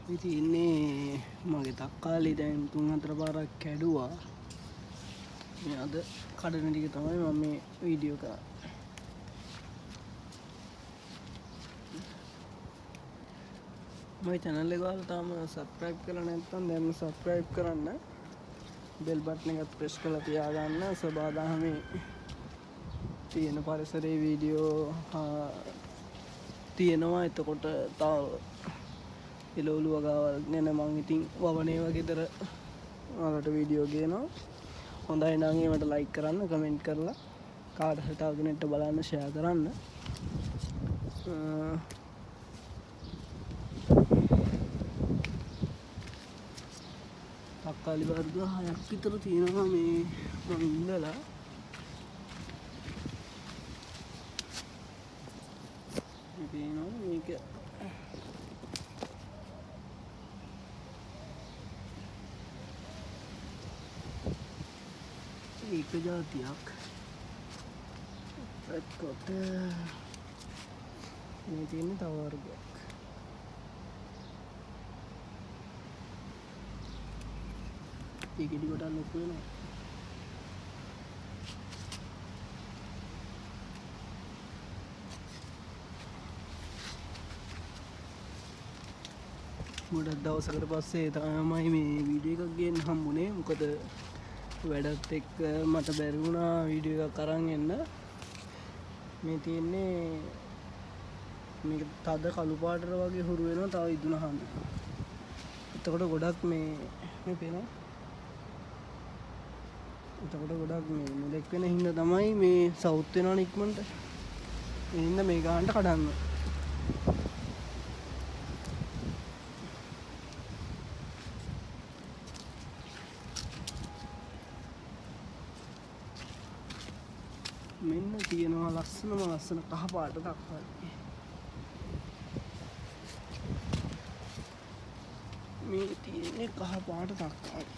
ඉතින් ඉන්නේ මගේ තක්කාලි දැන් 3-4 පාරක් කැඩුවා. මේ අද කඩන ටික තමයි මම මේ වීඩියෝ කරන්නේ. මගේ channel එක ඔයාලා තාම subscribe කරලා නැත්නම් දැන්ම subscribe කරන්න. bell button එකත් press කරලා තියාගන්න. සබාදාමේ තියෙන පරිසරයේ වීඩියෝ තියෙනවා. එතකොට තව එළවලු වගාවල් ගැන මං ඉතින් වවනේ වගේ දර ඔයාලට වීඩියෝ ගේනවා. හොඳයි නම් ඒවට ලයික් කරන්න, කමෙන්ට් කරලා කාට හරි තව කෙනෙක්ට බලන්න ෂෙයා කරන්න. තක්කාලි වර්ග 6ක් විතර තියෙනවා මේ මම ඉඳලා. මේ පේනවා මේක එක ජාතියක්. එතකොට මේ තියෙන්නේ තව වර්ගයක්. ඒක ඉදි කොටක් ලොකු වෙනවා. ගොඩක් දවසකට පස්සේ තමයි මේ වීඩියෝ එකක් ගේන්න හම්බුනේ. මොකද වැඩත් එක්ක මට බැරි වුණා වීඩියෝ එකක් අරන් එන්න. මේ තියෙන්නේ මේක තද කළු පාටට වගේ හුරු වෙනවා තව ඉදුණාම. එතකොට ගොඩක් මේ පේනවා. එතකොට ගොඩක් මේ මුලෙක් වෙන හින්දා තමයි මේ සවුත් වෙනවනේ ඉක්මනට. ඒ හින්දා මේ ගානට කඩන්න. මෙන්න තියෙනවා ලස්සන කහ පාට තක්කාලි. මේ තියෙන්නේ කහ පාට තක්කාලි.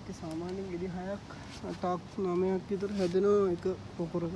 ඒක සාමාන්‍යයෙන් ගෙඩි 6ක් 8ක් 9ක් විතර හැදෙනවා එක පොකරක.